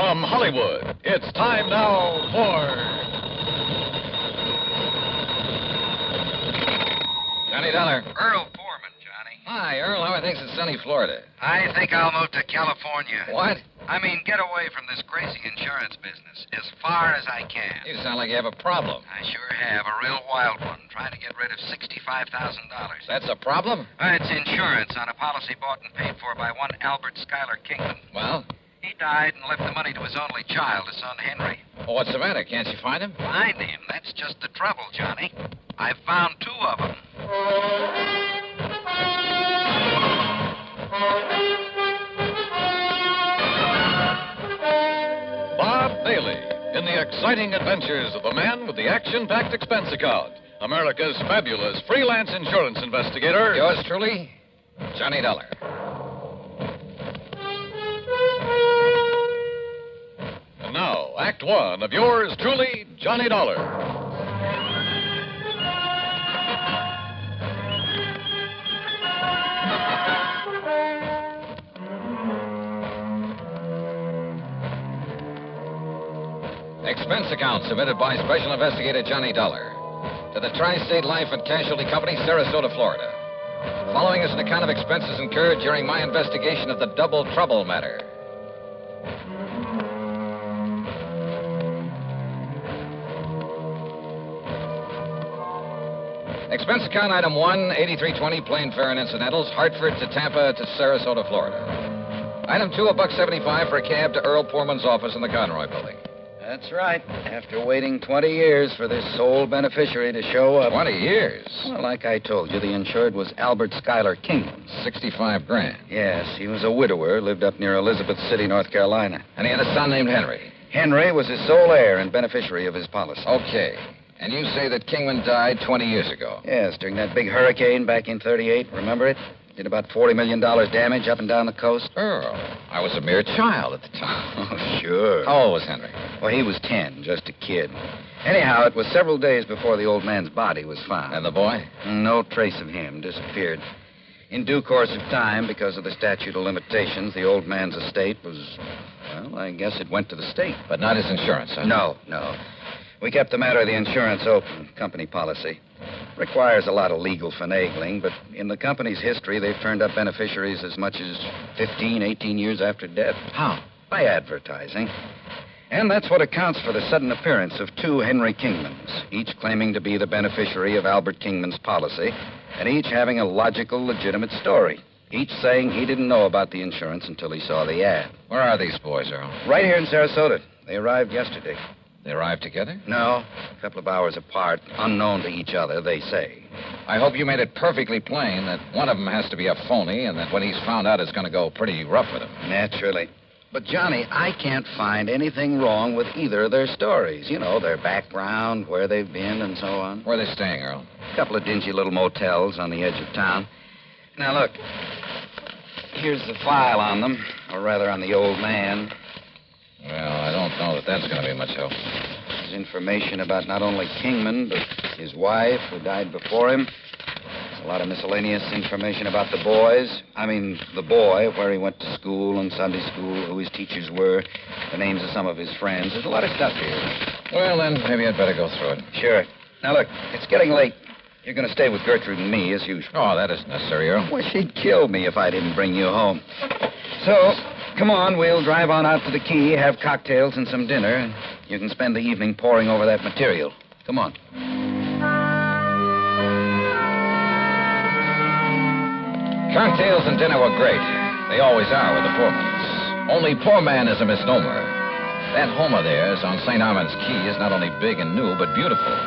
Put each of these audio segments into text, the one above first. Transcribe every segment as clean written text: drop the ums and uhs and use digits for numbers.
From Hollywood, it's time now for Johnny Dollar. Earl Foreman, Johnny. Hi, Earl. How are things in sunny Florida? I think I'll move to California. What? I mean, get away from this crazy insurance business as far as I can. You sound like you have a problem. I sure have. A real wild one. Trying to get rid of $65,000. That's a problem? It's insurance on a policy bought and paid for by one Albert Schuyler Kingman. Well? He died and left the money to his only child, his son Henry. Well, what's the matter? Can't you find him? Find him? That's just the trouble, Johnny. I've found two of them. Bob Bailey in the exciting adventures of the man with the action-packed expense account. America's fabulous freelance insurance investigator. Yours truly, Johnny Dollar. And now, Act One of yours truly, Johnny Dollar. Expense account submitted by Special Investigator Johnny Dollar to the Tri-State Life and Casualty Company, Sarasota, Florida. Following is an account of expenses incurred during my investigation of the Double Trouble matter. Expense account item 1, 8320, plane fare and incidentals, Hartford to Tampa to Sarasota, Florida. Item 2, $1.75 for a cab to Earl Poorman's office in the Conroy building. That's right. After waiting 20 years for this sole beneficiary to show up. 20 years? Well, like I told you, the insured was Albert Schuyler Kingman. $65,000. Yes, he was a widower, lived up near Elizabeth City, North Carolina. And he had a son named Henry. Henry was his sole heir and beneficiary of his policy. Okay. And you say that Kingman died 20 years ago? Yes, during that big hurricane back in 38. Remember it? Did about $40 million damage up and down the coast. Earl, I was a mere child at the time. Oh, sure. How old was Henry? Well, he was 10, just a kid. Anyhow, it was several days before the old man's body was found. And the boy? No trace of him. Disappeared. In due course of time, because of the statute of limitations, the old man's estate was, well, I guess it went to the state. But not his insurance, huh? No. We kept the matter of the insurance open, company policy. Requires a lot of legal finagling, but in the company's history, they've turned up beneficiaries as much as 15, 18 years after death. How? By advertising. And that's what accounts for the sudden appearance of two Henry Kingmans, each claiming to be the beneficiary of Albert Kingman's policy, and each having a logical, legitimate story. Each saying he didn't know about the insurance until he saw the ad. Where are these boys, Earl? Right here in Sarasota. They arrived yesterday. They arrived together? No, a couple of hours apart, unknown to each other, they say. I hope you made it perfectly plain that one of them has to be a phony and that when he's found out it's going to go pretty rough with him. Naturally. But, Johnny, I can't find anything wrong with either of their stories. You know, their background, where they've been, and so on. Where are they staying, Earl? A couple of dingy little motels on the edge of town. Now, look. Here's the file on them, or rather on the old man. Well, I don't know that that's going to be much help. There's information about not only Kingman, but his wife, who died before him. There's a lot of miscellaneous information about the boys. The boy, where he went to school and Sunday school, who his teachers were, the names of some of his friends. There's a lot of stuff here. Well, then, maybe I'd better go through it. Sure. Now, look, it's getting late. You're going to stay with Gertrude and me, as usual. Oh, that isn't necessary, Earl. Well, she'd kill me if I didn't bring you home. So, come on, we'll drive on out to the quay, have cocktails and some dinner, and you can spend the evening poring over that material. Come on. Cocktails and dinner were great. They always are with the Poormans. Only poor man is a misnomer. That home of theirs on St. Armand's Key is not only big and new, but beautiful.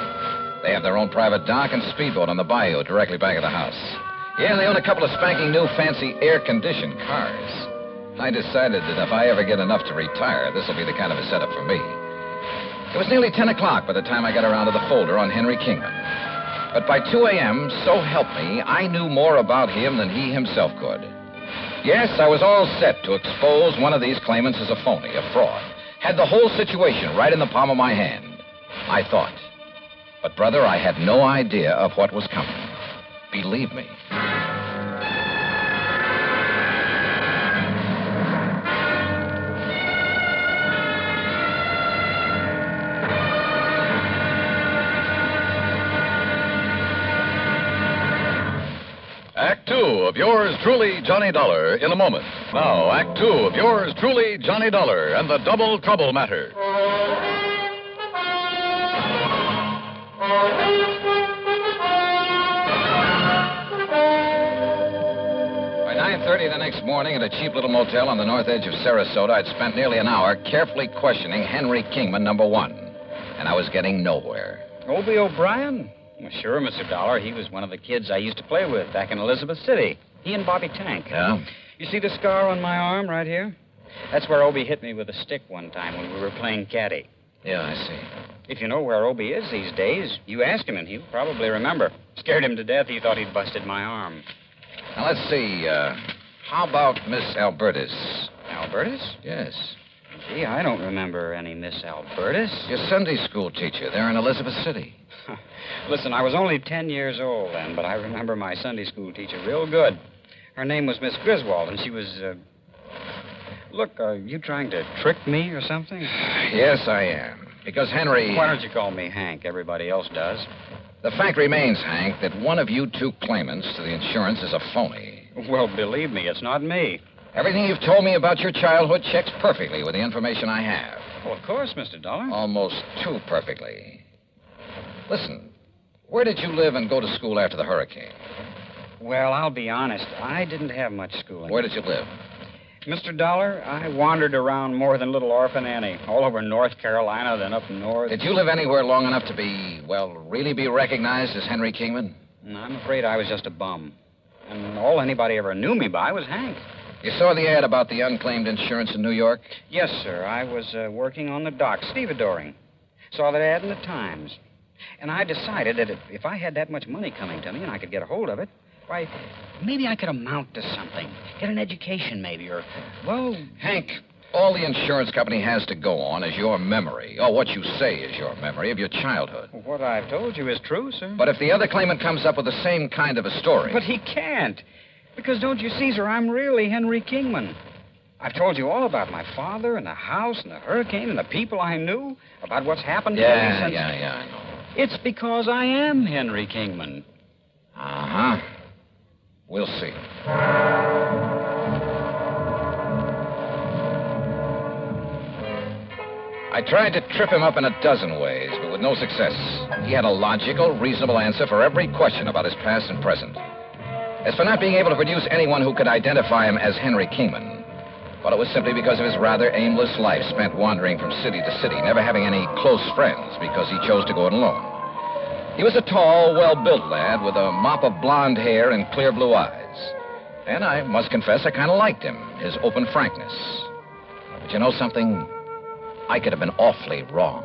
They have their own private dock and speedboat on the bayou directly back of the house. Yeah, they own a couple of spanking new fancy air-conditioned cars. I decided that if I ever get enough to retire, this will be the kind of a setup for me. It was nearly 10 o'clock by the time I got around to the folder on Henry Kingman. But by 2 a.m., so help me, I knew more about him than he himself could. Yes, I was all set to expose one of these claimants as a phony, a fraud. Had the whole situation right in the palm of my hand. I thought. But, brother, I had no idea of what was coming. Believe me. of yours truly, Johnny Dollar, in a moment. Now, Act Two of yours truly, Johnny Dollar, and the Double Trouble Matter. By 9:30 the next morning at a cheap little motel on the north edge of Sarasota, I'd spent nearly an hour carefully questioning Henry Kingman, number one. And I was getting nowhere. Obie O'Brien? Well, sure, Mr. Dollar. He was one of the kids I used to play with back in Elizabeth City. He and Bobby Tank. Yeah? You see the scar on my arm right here? That's where Obie hit me with a stick one time when we were playing caddy. Yeah, I see. If you know where Obie is these days, you ask him and he'll probably remember. Scared him to death. He thought he'd busted my arm. Now, let's see. How about Miss Albertus? Albertus? Yes. Gee, I don't remember any Miss Albertus. Your Sunday school teacher there in Elizabeth City. Listen, I was only 10 years old then, but I remember my Sunday school teacher real good. Her name was Miss Griswold, and she was, Look, are you trying to trick me or something? Yes, I am. Because Henry... Why don't you call me Hank? Everybody else does. The fact remains, Hank, that one of you two claimants to the insurance is a phony. Well, believe me, it's not me. Everything you've told me about your childhood checks perfectly with the information I have. Well, of course, Mr. Dollar. Almost too perfectly. Listen, where did you live and go to school after the hurricane? Well, I'll be honest. I didn't have much schooling. Where did you live? Mr. Dollar, I wandered around more than little Orphan Annie. All over North Carolina, then up north. Did you live anywhere long enough to be, well, really be recognized as Henry Kingman? I'm afraid I was just a bum. And all anybody ever knew me by was Hank. You saw the ad about the unclaimed insurance in New York? Yes, sir. I was working on the dock, stevedoring. Saw that ad in the Times. And I decided that if I had that much money coming to me and I could get a hold of it, why, maybe I could amount to something. Get an education, maybe, or, well... Hank, all the insurance company has to go on is your memory, or what you say is your memory of your childhood. What I've told you is true, sir. But if the other claimant comes up with the same kind of a story... But he can't. Because, don't you see, sir, I'm really Henry Kingman. I've told you all about my father and the house and the hurricane and the people I knew, about what's happened to me since... Yeah, I know. It's because I am Henry Kingman. Uh-huh. We'll see. I tried to trip him up in a dozen ways, but with no success. He had a logical, reasonable answer for every question about his past and present. As for not being able to produce anyone who could identify him as Henry Kingman, well, it was simply because of his rather aimless life spent wandering from city to city, never having any close friends because he chose to go it alone. He was a tall, well-built lad with a mop of blonde hair and clear blue eyes. And I must confess I kind of liked him, his open frankness. But you know something? I could have been awfully wrong.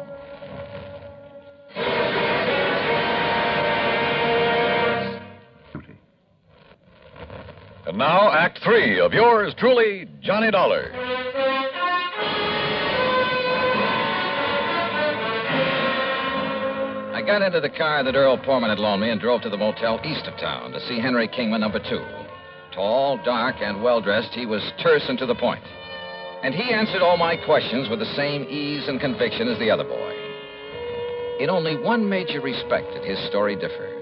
And now, Act Three of yours truly, Johnny Dollar. I got into the car that Earl Portman had loaned me and drove to the motel east of town to see Henry Kingman, number two. Tall, dark, and well-dressed, he was terse and to the point. And he answered all my questions with the same ease and conviction as the other boy. In only one major respect did his story differ.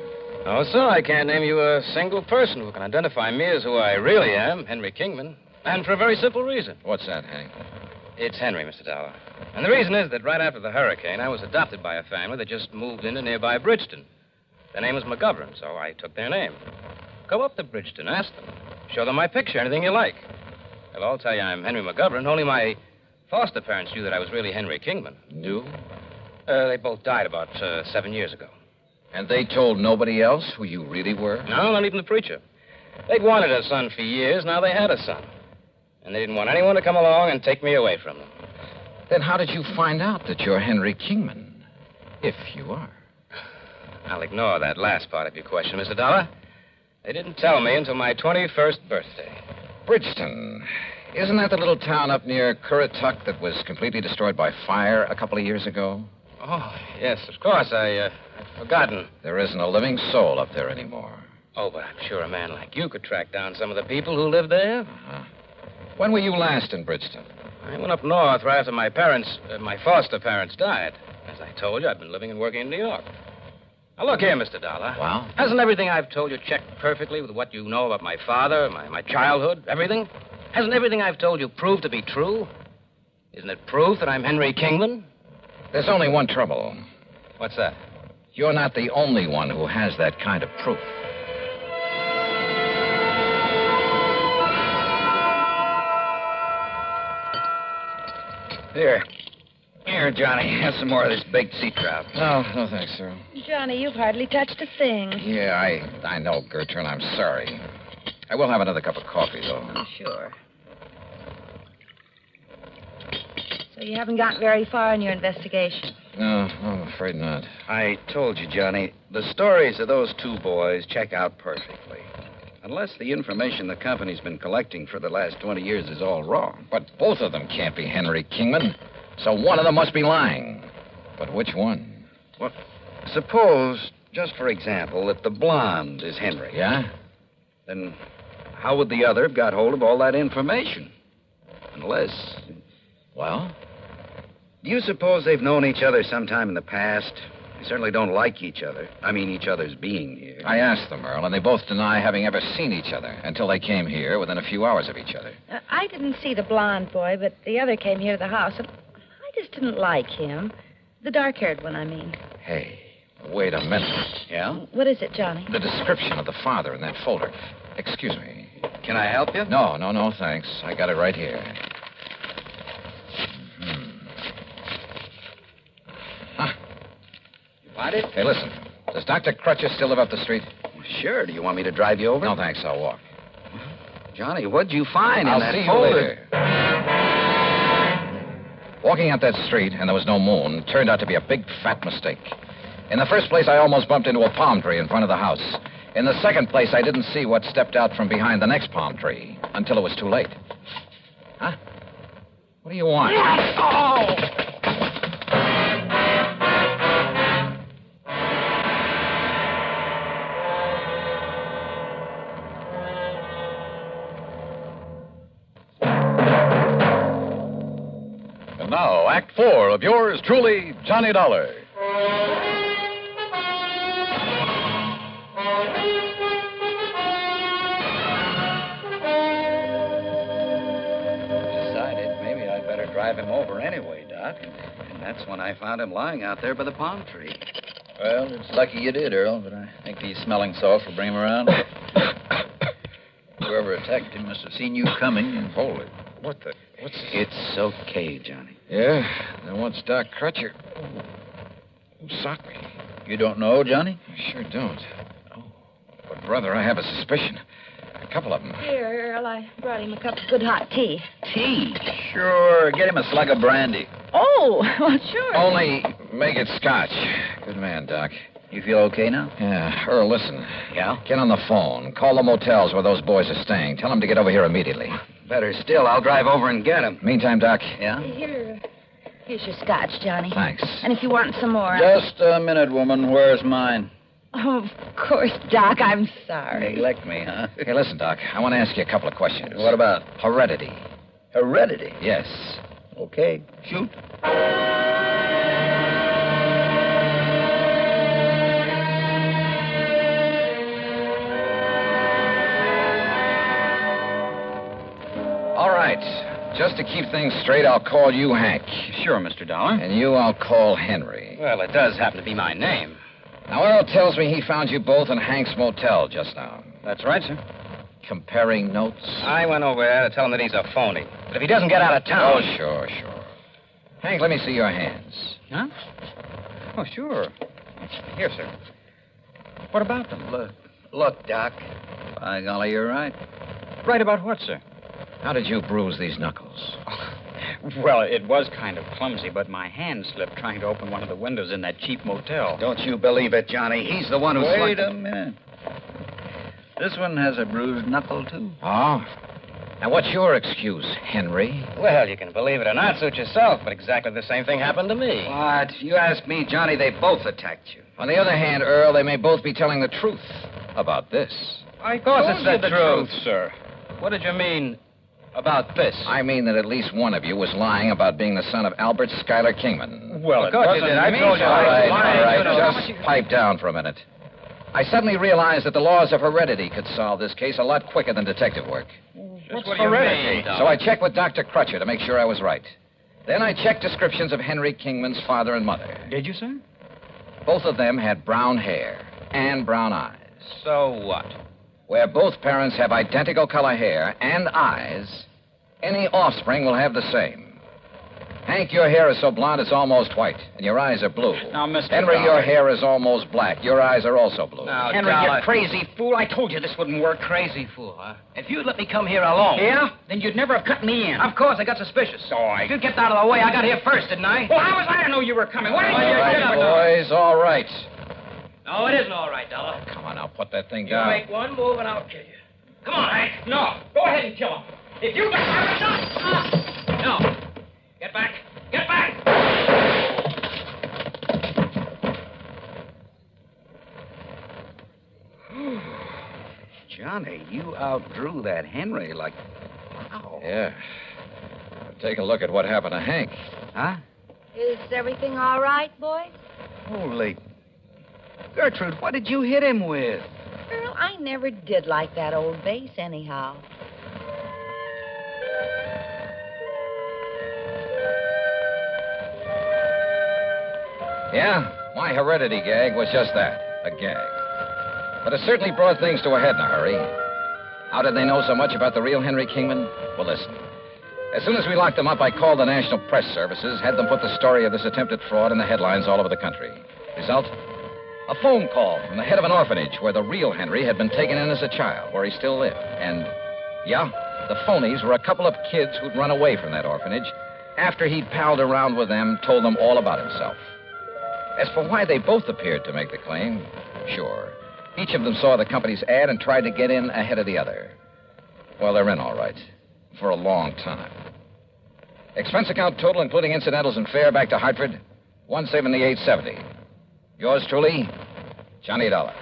Oh, sir, I can't name you a single person who can identify me as who I really am, Henry Kingman. And for a very simple reason. What's that, Hank? It's Henry, Mr. Dollar. And the reason is that right after the hurricane, I was adopted by a family that just moved into nearby Bridgeton. Their name was McGovern, so I took their name. Go up to Bridgeton, ask them. Show them my picture, anything you like. They'll all tell you I'm Henry McGovern, only my foster parents knew that I was really Henry Kingman. Knew? They both died about 7 years ago. And they told nobody else who you really were? No, not even the preacher. They'd wanted a son for years, now they had a son. And they didn't want anyone to come along and take me away from them. Then how did you find out that you're Henry Kingman? If you are. I'll ignore that last part of your question, Mr. Dollar. They didn't tell me until my 21st birthday. Bridgeton. Isn't that the little town up near Currituck that was completely destroyed by fire a couple of years ago? Oh, yes, of course. I'd forgotten. There isn't a living soul up there anymore. Oh, but I'm sure a man like you could track down some of the people who live there. Uh-huh. When were you last in Bridgeton? I went up north right after my foster parents died. As I told you, I've been living and working in New York. Now, look here, Mr. Dollar. Well? Hasn't everything I've told you checked perfectly with what you know about my father, my childhood, everything? Hasn't everything I've told you proved to be true? Isn't it proof that I'm Henry Kingman? There's only one trouble. What's that? You're not the only one who has that kind of proof. Here, Johnny. Have some more of this baked sea trout. No thanks, sir. Johnny, you've hardly touched a thing. Yeah, I know, Gertrude. I'm sorry. I will have another cup of coffee, though. Oh, sure. So you haven't gotten very far in your investigation? No, I'm afraid not. I told you, Johnny, the stories of those two boys check out perfectly. Unless the information the company's been collecting for the last 20 years is all wrong. But both of them can't be Henry Kingman. So one of them must be lying. But which one? Well, suppose, just for example, that the blonde is Henry. Yeah? Then how would the other have got hold of all that information? Unless... Well? Do you suppose they've known each other sometime in the past? They certainly don't like each other. I mean, each other's being here. I asked them, Earl, and they both deny having ever seen each other until they came here within a few hours of each other. I didn't see the blonde boy, but the other came here to the house, and I just didn't like him. The dark-haired one, I mean. Hey, wait a minute. Yeah? What is it, Johnny? The description of the father in that folder. Excuse me. Can I help you? No, thanks. I got it right here. Find it? Hey, listen. Does Dr. Crutcher still live up the street? Sure. Do you want me to drive you over? No, thanks. I'll walk. Johnny, what'd you find in I'll that see you folder? later. Walking up that street, and there was no moon, turned out to be a big, fat mistake. In the first place, I almost bumped into a palm tree in front of the house. In the second place, I didn't see what stepped out from behind the next palm tree until it was too late. Huh? What do you want? And now, Act 4 of yours truly, Johnny Dollar. Decided maybe I'd better drive him over anyway, Doc. And that's when I found him lying out there by the palm tree. Well, it's lucky you did, Earl, but I think these smelling salts will bring him around. Whoever attacked him must have seen you coming and... Holy, what's It's okay, Johnny. Yeah, then what's Doc Crutcher? Who socked me? You don't know, Johnny? I sure don't. Oh, but, brother, I have a suspicion. A couple of them. Here, Earl, I brought him a cup of good hot tea. Tea? Sure. Get him a slug of brandy. Oh, well, sure. Only make it scotch. Good man, Doc. You feel okay now? Yeah, Earl, listen. Yeah? Get on the phone. Call the motels where those boys are staying. Tell them to get over here immediately. Better still, I'll drive over and get him. Meantime, Doc. Yeah? Here's your scotch, Johnny. Thanks. And if you want some more... Just a minute, woman. Where's mine? Oh, of course, Doc. I'm sorry. Neglect me, huh? Hey, listen, Doc. I want to ask you a couple of questions. What about? Heredity. Heredity? Yes. Okay. Shoot. All right. Just to keep things straight, I'll call you Hank. Sure, Mr. Dollar. And you, I'll call Henry. Well, it does happen to be my name. Now, Earl tells me he found you both in Hank's motel just now. That's right, sir. Comparing notes? I went over there to tell him that he's a phony. But if he doesn't get out of Oh, town... sure. Hank, let me see your hands. Huh? Oh, sure. Here, sir. What about them? Look, Doc. By golly, you're right. Right about what, sir? How did you bruise these knuckles? Well, it was kind of clumsy, but my hand slipped trying to open one of the windows in that cheap motel. Don't you believe it, Johnny. He's the one who Wait a minute. This one has a bruised knuckle, too. Oh? Now, what's your excuse, Henry? Well, you can believe it or not, suit yourself, but exactly the same thing happened to me. What? If you ask me, Johnny, they both attacked you. On the other hand, Earl, they may both be telling the truth about this. Of course it's the truth. sir. What did you mean, About this. I mean that at least one of you was lying about being the son of Albert Schuyler Kingman. Well, Of course you did. I told you. All right, Lying, all right. you know. Just pipe down for a minute. I suddenly realized that the laws of heredity could solve this case a lot quicker than detective work. Just what do you mean, So I checked with Dr. Crutcher to make sure I was right. Then I checked descriptions of Henry Kingman's father and mother. Did you, sir? Both of them had brown hair and brown eyes. So what? Where both parents have identical color hair and eyes, any offspring will have the same. Hank, your hair is so blonde it's almost white, and your eyes are blue. Now, Mr. Henry, Dollar. your hair is almost black. Your eyes are also blue. Now, Henry, Dollar. you crazy fool. I told you this wouldn't work. Crazy fool, huh? If you'd let me come here alone. Yeah? Then you'd never have cut me in. Of course, I got suspicious. If you kept out of the way, I got here first, didn't I? Well, how was I to know you were coming? Why didn't All you right, get up? boys, all right. No, it isn't all right, Dollar. Come on, now, put that thing You down. make one move and I'll kill you. Come on, Hank. No. Go ahead and kill him. If you got... No. Get back. Get back. Johnny, you outdrew that Henry like... Wow. Yeah. Take a look at what happened to Hank. Huh? Is everything all right, boys? Holy... Gertrude, what did you hit him with? Earl, I never did like that old bass anyhow. Yeah, my heredity gag was just that, a gag. But it certainly brought things to a head in a hurry. How did they know so much about the real Henry Kingman? Well, listen. As soon as we locked them up, I called the National Press Services, had them put the story of this attempted fraud in the headlines all over the country. Result? A phone call from the head of an orphanage where the real Henry had been taken in as a child, where he still lived. And, yeah, the phonies were a couple of kids who'd run away from that orphanage after he'd palled around with them, told them all about himself. As for why they both appeared to make the claim, sure. Each of them saw the company's ad and tried to get in ahead of the other. Well, they're in all right. For a long time. Expense account total, including incidentals and fare back to Hartford, $178.70. Yours truly, Johnny Dollar.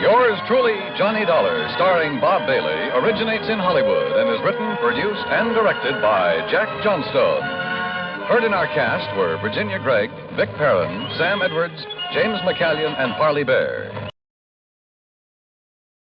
Yours truly, Johnny Dollar, starring Bob Bailey, originates in Hollywood and is written, produced, and directed by Jack Johnstone. Heard in our cast were Virginia Gregg, Vic Perrin, Sam Edwards, James McCallion, and Parley Bear.